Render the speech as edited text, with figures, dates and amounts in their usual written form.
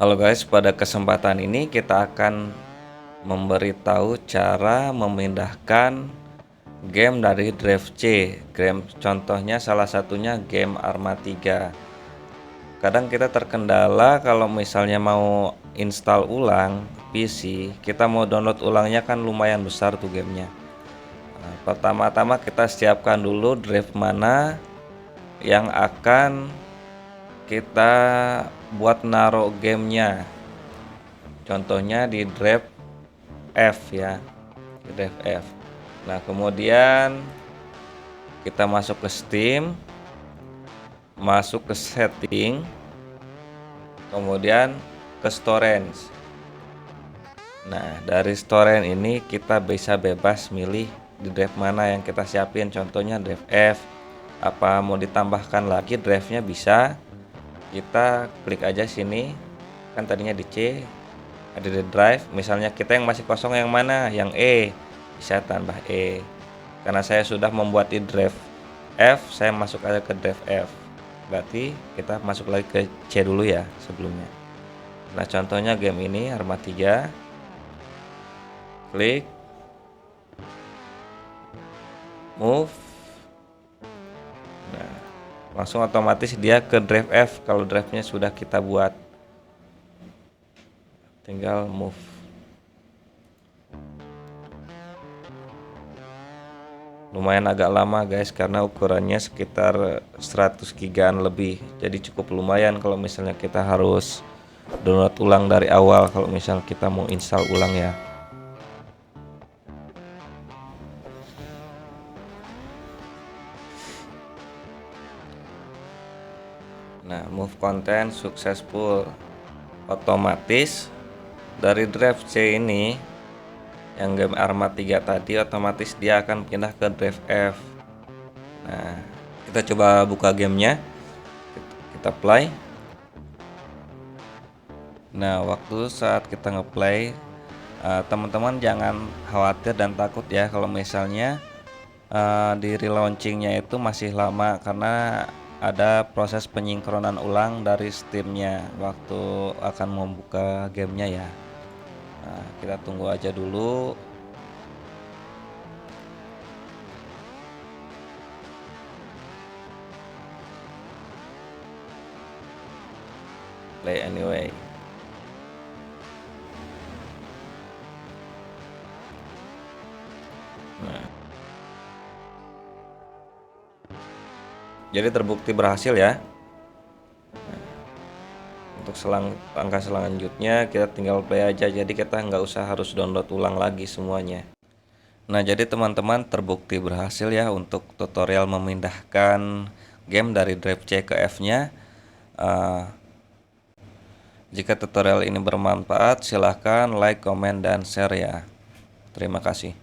Halo guys, pada kesempatan ini kita akan memberitahu cara memindahkan game dari drive C. Game contohnya salah satunya game Arma 3. Kadang kita terkendala kalau misalnya mau install ulang PC, kita mau download ulangnya kan lumayan besar tuh gamenya. Nah, pertama-tama kita siapkan dulu drive mana yang akan kita buat naruh gamenya. Contohnya di drive F ya, di drive F. Nah, kemudian kita masuk ke Steam, masuk ke setting, kemudian ke storage. Nah, dari storage ini kita bisa bebas milih di drive mana yang kita siapin. Contohnya drive F. Apa mau ditambahkan lagi drive-nya bisa. Kita klik aja sini. Kan tadinya di C, ada di drive. Misalnya kita yang masih kosong yang mana? Yang E. Bisa tambah E. Karena saya sudah membuat di drive F, saya masuk aja ke drive F. Berarti kita masuk lagi ke C dulu ya sebelumnya. Nah, contohnya game ini Arma 3. Klik move. Nah, langsung otomatis dia ke drive F kalau drive-nya sudah kita buat. Tinggal move. Lumayan agak lama guys karena ukurannya sekitar 100 gigaan lebih. Jadi cukup lumayan kalau misalnya kita harus download ulang dari awal kalau misal kita mau install ulang ya. Nah, move content successful. Otomatis dari drive C ini yang game Arma 3 tadi otomatis dia akan pindah ke drive F. Nah, kita coba buka gamenya. Kita play. Nah, waktu saat kita ngeplay, teman-teman jangan khawatir dan takut ya kalau misalnya di relaunchingnya itu masih lama karena ada proses penyinkronan ulang dari Steamnya waktu akan membuka gamenya ya. Nah, kita tunggu aja dulu. Play anyway. Nah, jadi terbukti berhasil ya. Untuk langkah selanjutnya kita tinggal play aja, jadi kita nggak usah harus download ulang lagi semuanya. Nah, jadi teman-teman terbukti berhasil ya untuk tutorial memindahkan game dari drive C ke F-nya. Jika tutorial ini bermanfaat, silahkan like, komen, dan share ya. Terima kasih.